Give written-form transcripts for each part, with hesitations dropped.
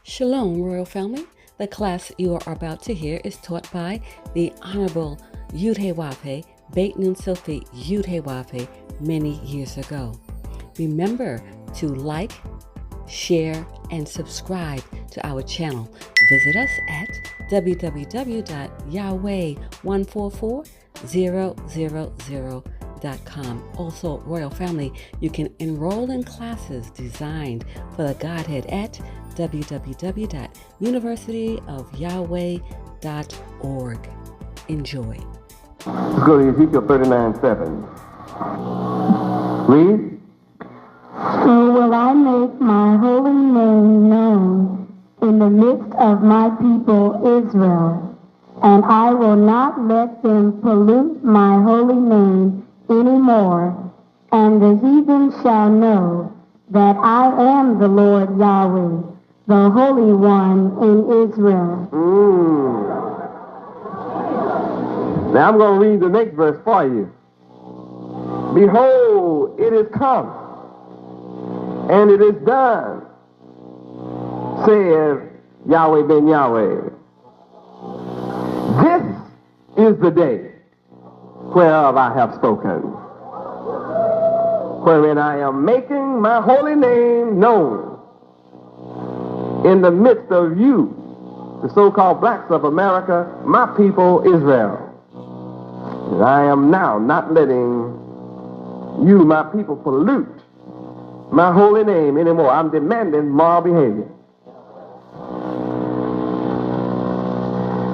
Shalom, Royal Family. The class you are about to hear is taught by the Honorable Yudhe Bateman Sophie Yudhe many years ago. Remember to like, share, and subscribe to our channel. Visit us at www.yahweh144000.com. Also, Royal Family, you can enroll in classes designed for the Godhead at www.universityofyahweh.org. Enjoy. Let's go to Ezekiel 39:7. Read. So will I make my holy name known in the midst of my people Israel, and I will not let them pollute my holy name any more, and the heathen shall know that I am the Lord Yahweh, the Holy One in Israel. Now I'm going to read the next verse for you. Behold, it is come, and it is done, saith Yahweh ben Yahweh. This is the day whereof I have spoken, wherein I am making my holy name known in the midst of you, the so-called blacks of America, my people Israel. And I am now not letting you, my people, pollute my holy name anymore. I'm demanding moral behavior.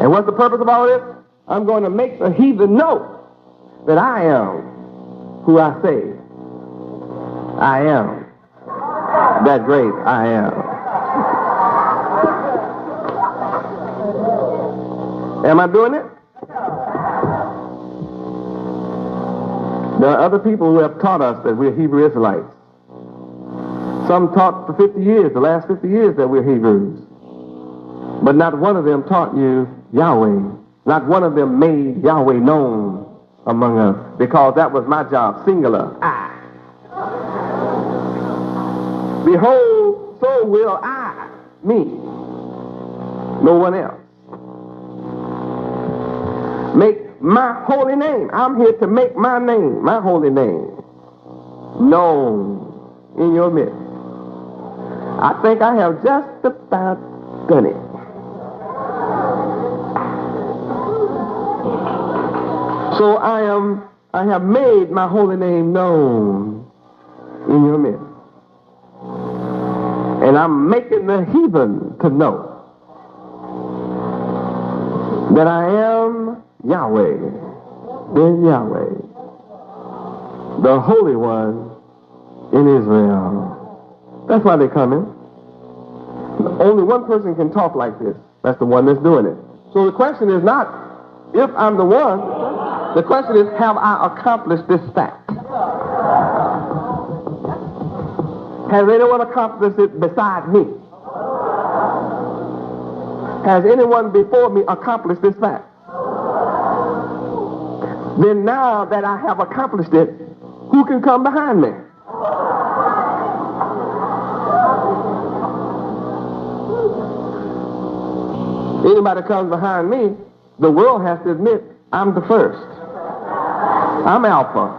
And what's the purpose of all this? I'm going to make the heathen know that I am who I say I am. That great I am. Am I doing it? There are other people who have taught us that we're Hebrew Israelites. Some taught for 50 years, the last 50 years, that we're Hebrews. But not one of them taught you Yahweh. Not one of them made Yahweh known among us, because that was my job, singular, I. Behold, so will I, me, no one else, make my holy name. I'm here to make my name, my holy name, known in your midst. I think I have just about done it. So I have made my holy name known in your midst. And I'm making the heathen to know that I am Yahweh, ben Yahweh, the Holy One in Israel. That's why they're coming. Only one person can talk like this. That's the one that's doing it. So the question is not if I'm the one. The question is, have I accomplished this fact? Has anyone accomplished it beside me? Has anyone before me accomplished this fact? Then now that I have accomplished it, who can come behind me? Anybody comes behind me, the world has to admit I'm the first. I'm Alpha.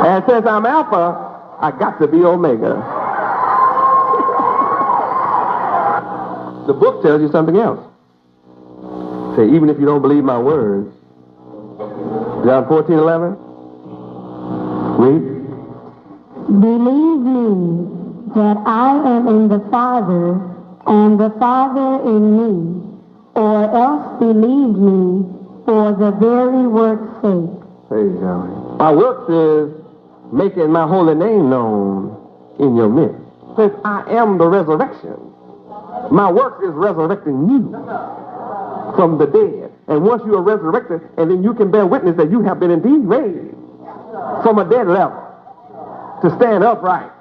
And since I'm Alpha, I got to be Omega. The book tells you something else. Say, even if you don't believe my words. John 14:11. Read. Believe me that I am in the Father, and the Father in me, or else believe me for the very work's sake. Praise Yahweh. My works is making my holy name known in your midst. Since I am the resurrection, my work is resurrecting you from the dead. And once you are resurrected, and then you can bear witness that you have been indeed raised from a dead level to stand upright,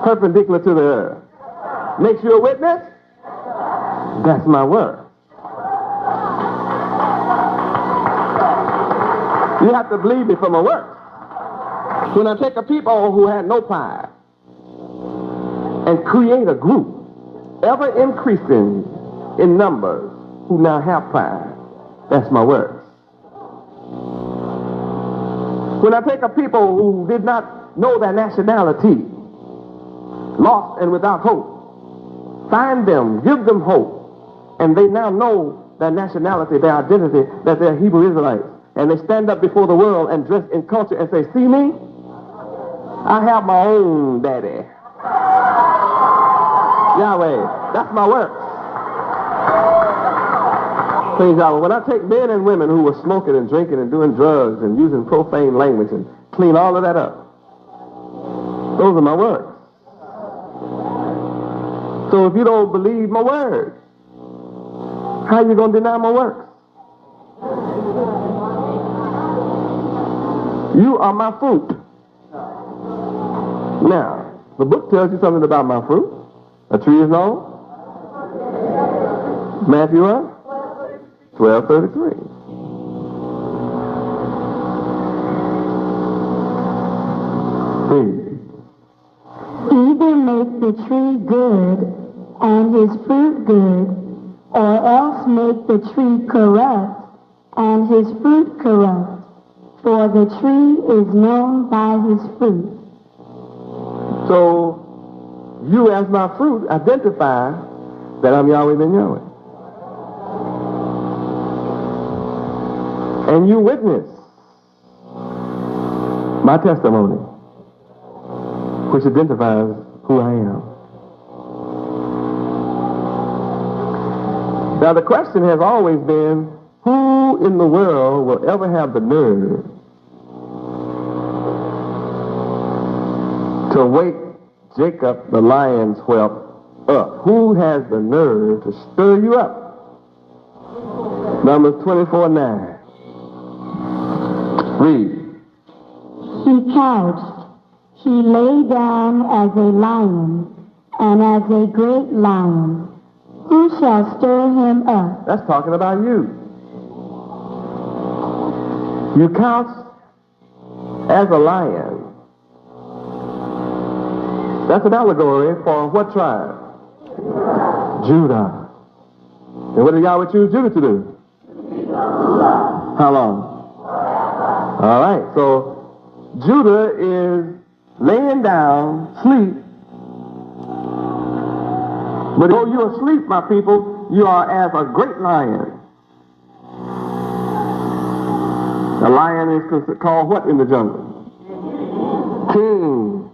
perpendicular to the earth. Makes you a witness? That's my work. You have to believe me for my work. When I take a people who had no pride, and create a group, ever increasing in numbers, who now have pride. That's my words. When I take a people who did not know their nationality, lost and without hope, find them, give them hope, and they now know their nationality, their identity, that they're Hebrew Israelites, and they stand up before the world and dress in culture and say, see me? I have my own daddy. Yahweh, that's my work. Praise Yahweh. When I take men and women who were smoking and drinking and doing drugs and using profane language and clean all of that up, those are my words. So if you don't believe my words, how are you going to deny my works? You are my fruit. Now, the book tells you something about my fruit. A tree is known. Matthew 12:33. Either make the tree good and his fruit good, or else make the tree corrupt and his fruit corrupt. For the tree is known by his fruit. So, you as my fruit identify that I'm Yahweh ben Yahweh. And you witness my testimony, which identifies who I am. Now the question has always been, who in the world will ever have the nerve to wake Jacob the lion's whelp up? Who has the nerve to stir you up? Numbers 24:9. Read. He couched, he lay down as a lion, and as a great lion. Who shall stir him up? That's talking about you. You couch as a lion. That's an allegory for what tribe? Judah. And what did Yahweh choose Judah to do? How long? All right, so Judah is laying down, sleep. But though you're asleep, my people, you are as a great lion. A lion is called what in the jungle? King.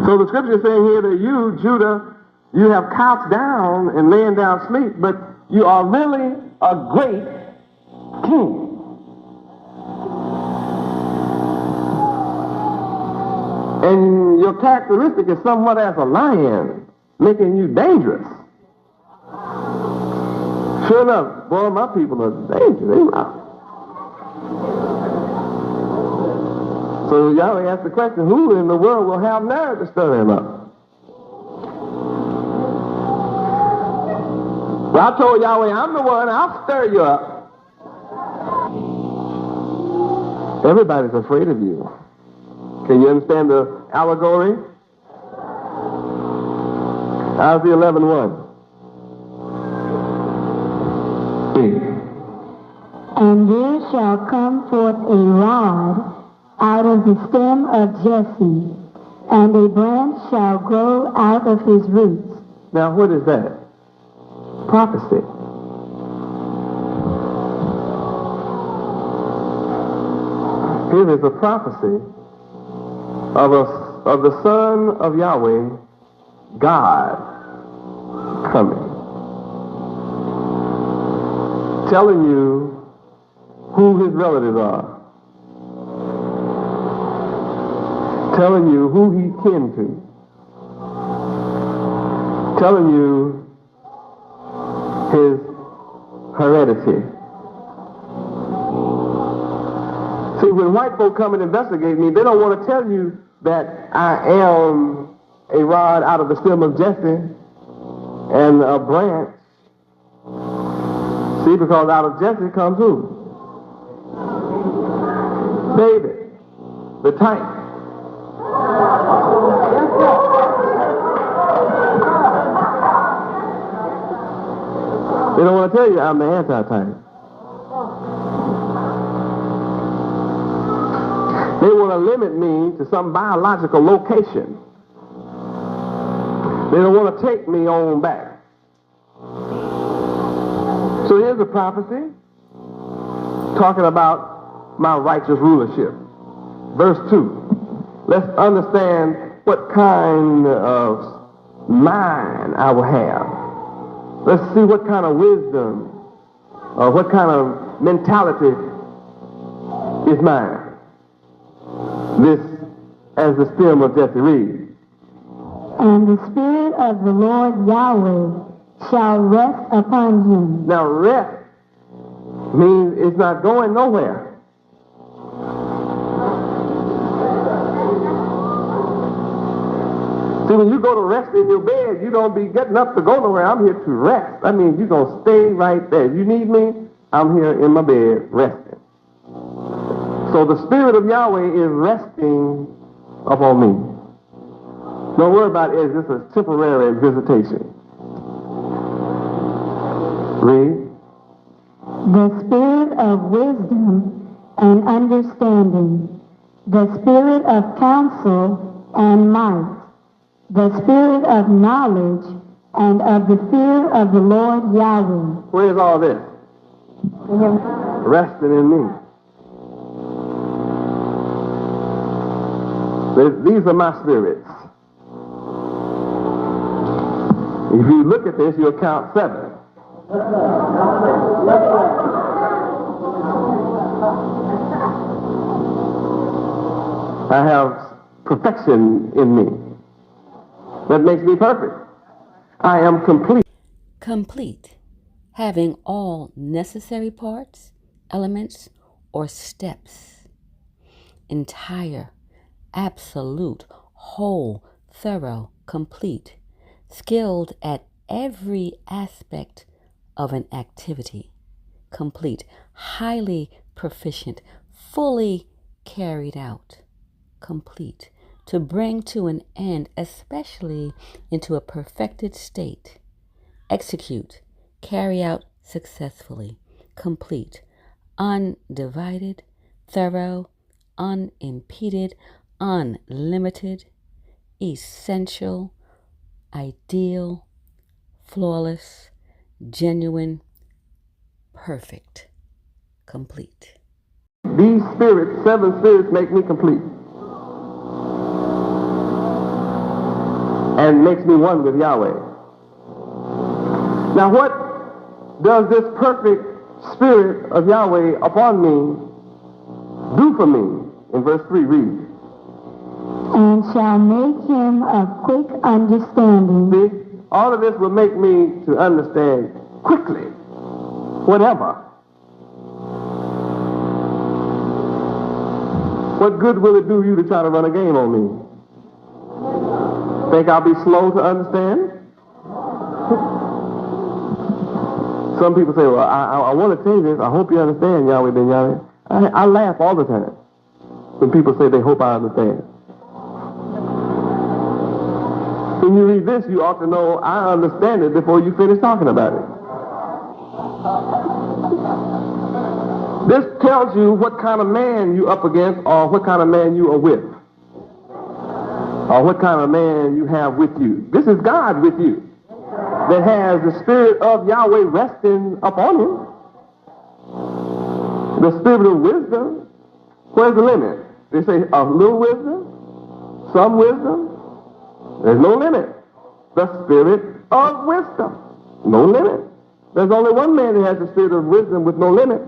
So the scripture is saying here that you, Judah, you have couched down and laying down sleep, but you are really a great king. And your characteristic is somewhat as a lion, making you dangerous. Sure enough, boy, my people are dangerous. They rough. So Yahweh asked the question, who in the world will have nerve to stir him up? Well, I told Yahweh, I'm the one, I'll stir you up. Everybody's afraid of you. Can you understand the allegory? Isaiah 11:1. And there shall come forth a rod out of the stem of Jesse, and a branch shall grow out of his roots. Now, what is that? Prophecy. Here is a prophecy of the Son of Yahweh, God, coming. Telling you who his relatives are. Telling you who he's kin to. Telling you his heredity. See, when white folk come and investigate me, they don't want to tell you that I am a rod out of the stem of Jesse and a branch. See, because out of Jesse comes who? David, the type. They don't want to tell you I'm the anti-type. They want to limit me to some biological location. They don't want to take me on back. So here's a prophecy talking about my righteous rulership. Verse 2. Let's understand what kind of mind I will have. Let's see what kind of wisdom or what kind of mentality is mine. This, as the stem of Jesse reads. And the Spirit of the Lord Yahweh shall rest upon him. Now, rest means it's not going nowhere. See, when you go to rest in your bed, you don't be getting up to go nowhere. I'm here to rest. That means you're going to stay right there. If you need me, I'm here in my bed resting. So the Spirit of Yahweh is resting upon me. Don't worry about it. It's just a temporary visitation. Read. The Spirit of wisdom and understanding, the Spirit of counsel and might, the Spirit of knowledge and of the fear of the Lord Yahweh. Where is all this? Resting in me. These are my spirits. If you look at this, you'll count 7. I have perfection in me. That makes me perfect. I am complete. Complete, having all necessary parts, elements, or steps. Entire, absolute, whole, thorough, complete, skilled at every aspect of an activity, complete, highly proficient, fully carried out, complete, to bring to an end, especially into a perfected state, execute, carry out successfully, complete, undivided, thorough, unimpeded, unlimited, essential, ideal, flawless, genuine, perfect, complete. These spirits, 7 spirits, make me complete. And makes me one with Yahweh. Now what does this perfect Spirit of Yahweh upon me do for me? In verse 3, read. And shall make him of quick understanding. See, all of this will make me to understand quickly, whatever. What good will it do you to try to run a game on me? Think I'll be slow to understand? Some people say, well, I want to tell you this. I hope you understand, Yahweh ben Yahweh. I laugh all the time when people say they hope I understand. When you read this, you ought to know I understand it before you finish talking about it. This tells you what kind of man you're up against or what kind of man you are with. Or what kind of man you have with you. This is God with you that has the Spirit of Yahweh resting upon him. The Spirit of wisdom. Where's the limit? They say a little wisdom, some wisdom. There's no limit. The Spirit of wisdom. No limit. There's only one man that has the Spirit of wisdom with no limit.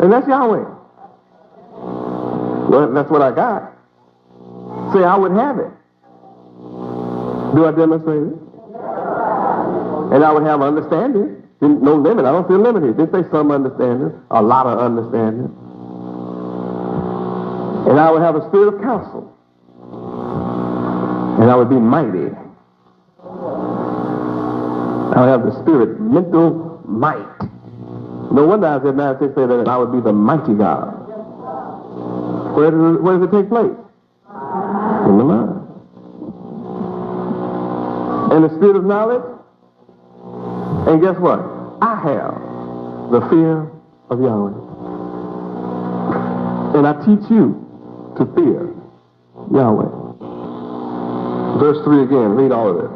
And that's Yahweh. Well, that's what I got. Say, I would have it. Do I demonstrate it? And I would have understanding. No limit. I don't feel limited. Didn't say some understanding. A lot of understanding. And I would have a spirit of counsel. And I would be mighty. I would have the spirit, mental might. No wonder Isaiah 9:6 say that I would be the mighty God. Where does it take place? In the mind. And the spirit of knowledge. And guess what? I have the fear of Yahweh. And I teach you to fear Yahweh. Verse 3 again, read all of it.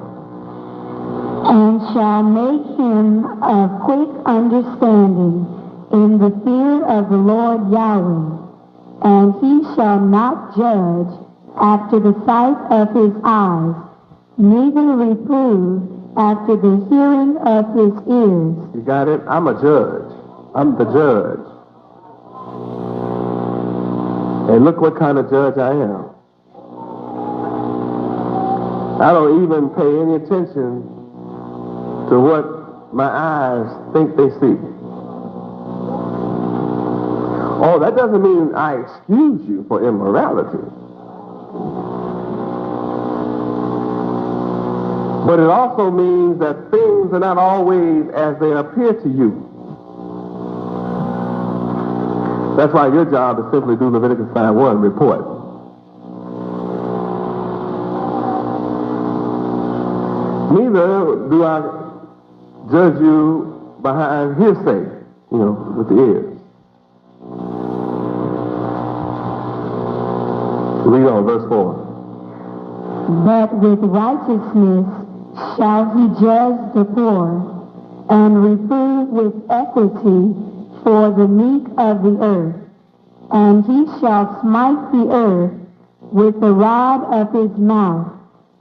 And shall make him of quick understanding in the fear of the Lord Yahweh. And he shall not judge after the sight of his eyes, neither reprove after the hearing of his ears. You got it? I'm a judge. I'm the judge. And look what kind of judge I am. I don't even pay any attention to what my eyes think they see. Oh, that doesn't mean I excuse you for immorality. But it also means that things are not always as they appear to you. That's why your job is simply do Leviticus 5:1, report. Neither do I judge you behind hearsay, with the ears. Read on, verse 4. But with righteousness shall he judge the poor, and reprove with equity for the meek of the earth. And he shall smite the earth with the rod of his mouth,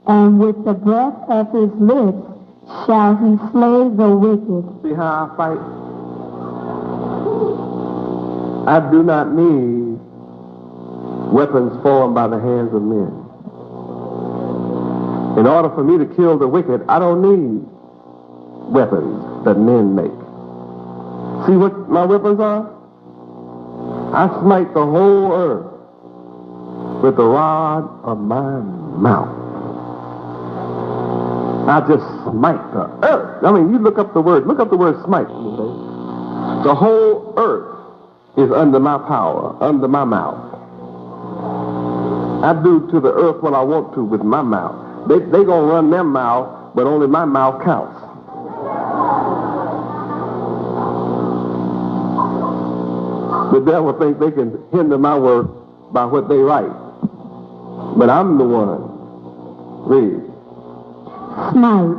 and with the breath of his lips shall he slay the wicked. See how I fight? I do not need weapons formed by the hands of men. In order for me to kill the wicked, I don't need weapons that men make. See what my weapons are? I smite the whole earth with the rod of my mouth. I just smite the earth. I mean, you look up the word smite. The whole earth is under my power, under my mouth. I do to the earth what I want to with my mouth. They gonna run their mouth, but only my mouth counts. The devil thinks they can hinder my work by what they write. But I'm the one. Read. Smite,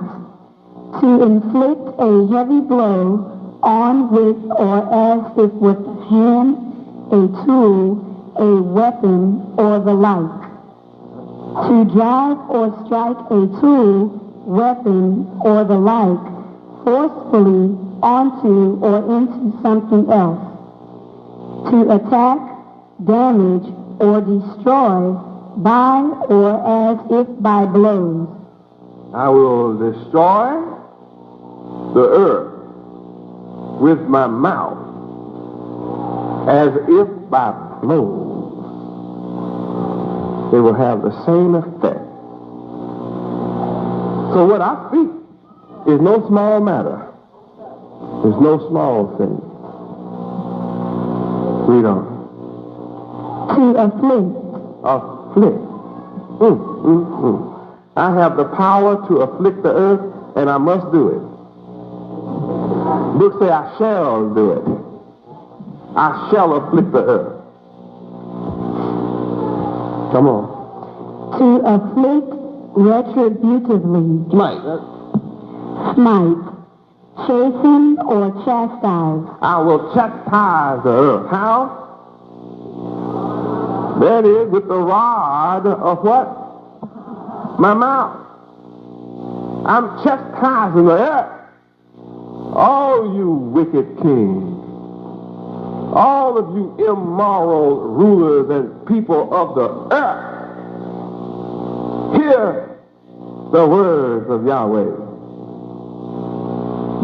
to inflict a heavy blow on with or as if with a hand, a tool, a weapon, or the like. To drive or strike a tool, weapon, or the like, forcefully onto or into something else. To attack, damage, or destroy by or as if by blows. I will destroy the earth with my mouth as if by blows. It will have the same effect. So what I speak is no small matter. It's no small thing. Read on. To afflict. Afflict. I have the power to afflict the earth, and I must do it. Book say I shall do it. I shall afflict the earth. Come on. To afflict retributively. Smite. Smite. Chasten or chastise. I will chastise the earth. How? That is with the rod of what? My mouth. I'm chastising the earth. All you wicked kings. All of you immoral rulers and people of the earth. Hear the words of Yahweh.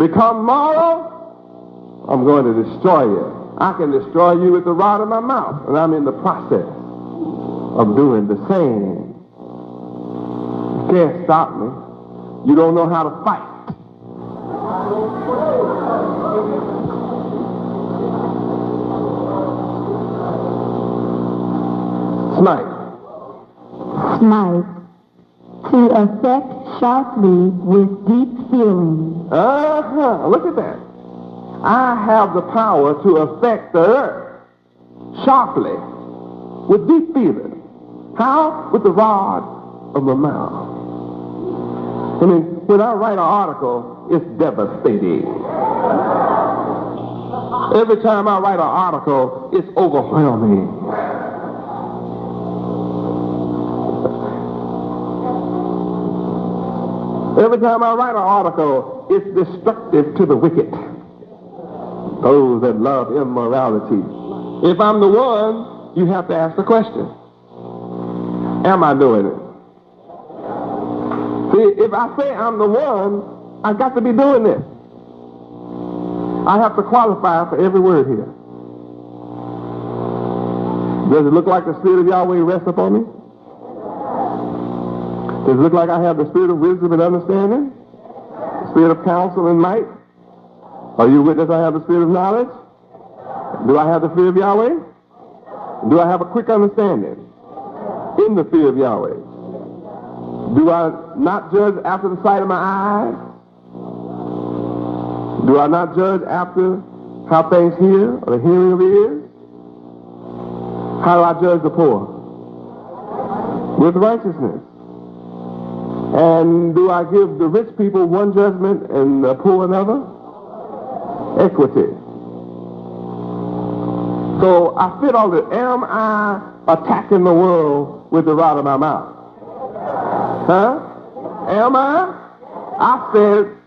Become moral, I'm going to destroy you. I can destroy you with the rod of my mouth, and I'm in the process of doing the same. You can't stop me. You don't know how to fight. Smite. Smite. To affect sharply with deep feeling. Look at that. I have the power to affect the earth sharply with deep feeling. How? With the rod of my mouth. I mean, when I write an article, it's devastating. Every time I write an article, it's overwhelming. Every time I write an article, it's destructive to the wicked, those that love immorality. If I'm the one, you have to ask the question, am I doing it? See, if I say I'm the one, I've got to be doing this. I have to qualify for every word here. Does it look like the Spirit of Yahweh rests upon me? Does it look like I have the spirit of wisdom and understanding? The spirit of counsel and might? Are you a witness I have the spirit of knowledge? Do I have the fear of Yahweh? Do I have a quick understanding in the fear of Yahweh? Do I not judge after the sight of my eyes? Do I not judge after how things hear or the hearing of ears? How do I judge the poor? With righteousness. And do I give the rich people one judgment and the poor another? Equity. So I fit all this. Am I attacking the world with the rod of my mouth? Huh? Am I? I said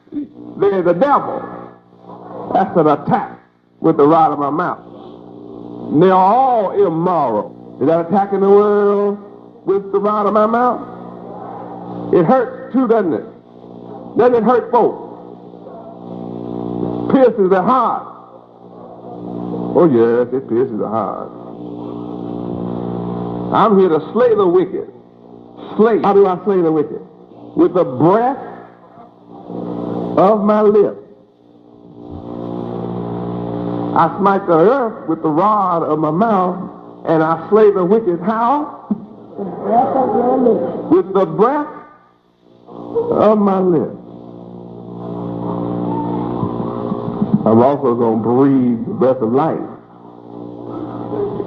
they're the devil. That's an attack with the rod of my mouth. They're all immoral. Is that attacking the world with the rod of my mouth? It hurts too, doesn't it? Doesn't it hurt folks? Pierces their heart. Oh yes, it pierces the heart. I'm here to slay the wicked. Slay. How do I slay the wicked? With the breath of my lips. I smite the earth with the rod of my mouth, and I slay the wicked. How? The breath of your lips. With the breath of my lips. I'm also going to breathe the breath of life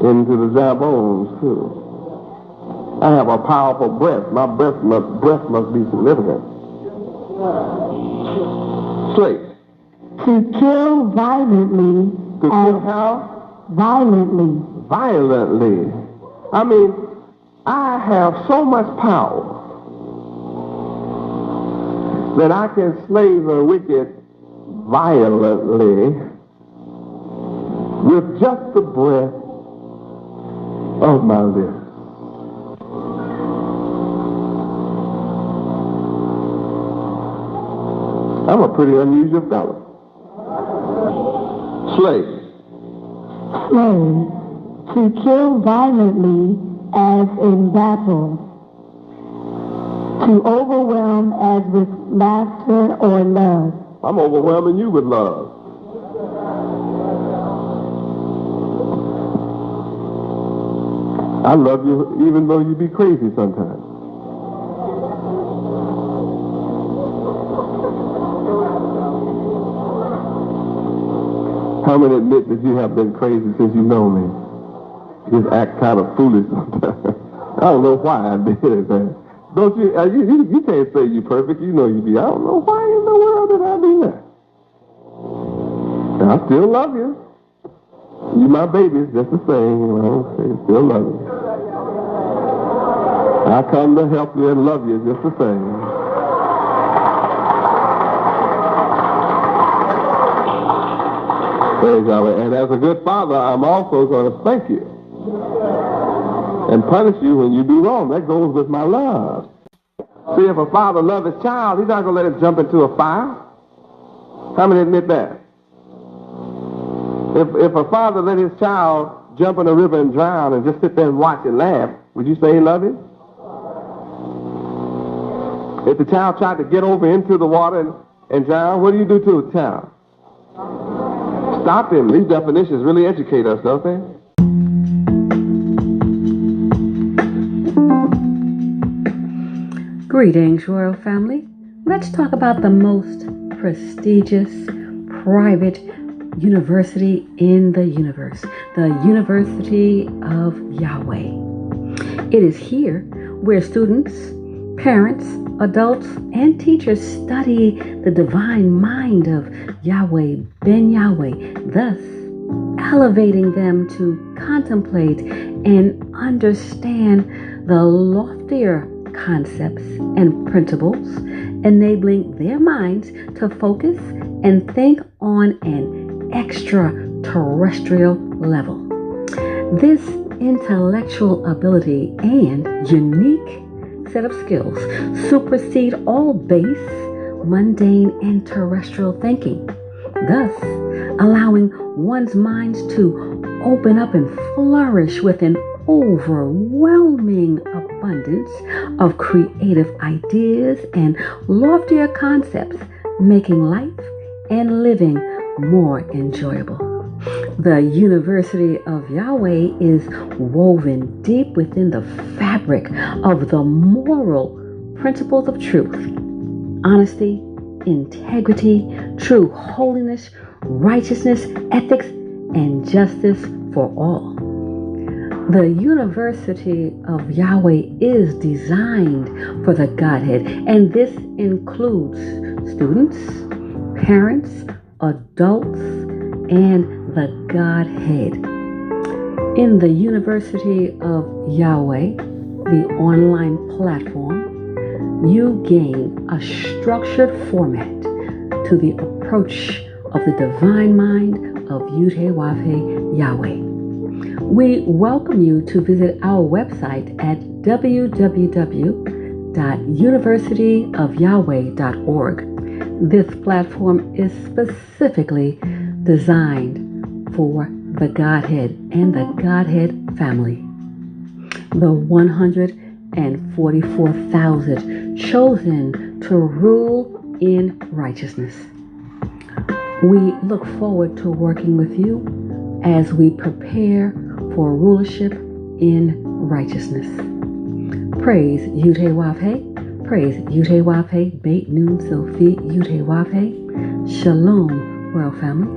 into the dry bones too. I have a powerful breath. My breath must be significant. Slate. To kill violently. To kill how? Violently. Violently. I mean, I have so much power that I can slay the wicked violently with just the breath of my lips. I'm a pretty unusual fellow. Slay. Slay. To kill violently as in battle. To overwhelm as with laughter or love. I'm overwhelming you with love. I love you even though you be crazy sometimes. How many admit that you have been crazy since you know me? You just act kind of foolish sometimes. I don't know why I did it, man. Don't you? You can't say you perfect. You know you be. I don't know why in the world did I do that. And I still love you. You my babies, just the same. You know, I still love you. I come to help you and love you just the same. Praise Yahweh. And as a good father, I'm also going to thank you and punish you when you do wrong. That goes with my love. See, if a father loves his child, he's not going to let it jump into a fire. How many admit that? If a father let his child jump in a river and drown and just sit there and watch and laugh, would you say he loved him? If the child tried to get over into the water and drown, what do you do to a child? Stop him. These definitions really educate us, don't they? Greetings, royal family. Let's talk about the most prestigious, private, university in the universe, the University of Yahweh. It is here where students, parents, adults, and teachers study the divine mind of Yahweh Ben Yahweh, thus elevating them to contemplate and understand the loftier concepts and principles, enabling their minds to focus and think on an extraterrestrial level. This intellectual ability and unique set of skills supersede all base, mundane, and terrestrial thinking, thus allowing one's minds to open up and flourish with an overwhelming abundance of creative ideas and loftier concepts, making life and living more enjoyable. The University of Yahweh is woven deep within the fabric of the moral principles of truth, honesty, integrity, true holiness, righteousness, ethics, and justice for all. The University of Yahweh is designed for the Godhead, and this includes students, parents, adults, and the Godhead. In the University of Yahweh, the online platform, you gain a structured format to the approach of the divine mind of Yud-Heh-Wav-Heh Yahweh. We welcome you to visit our website at www.universityofyahweh.org. This platform is specifically designed for the Godhead and the Godhead family. The 144,000 chosen to rule in righteousness. We look forward to working with you as we prepare for rulership in righteousness. Praise Yud-Heh-Wav-Heh. Praise Yud-Heh-Wav-Heh. Beit Nun Sophie Yud-Heh-Wav-Heh. Shalom, World Family.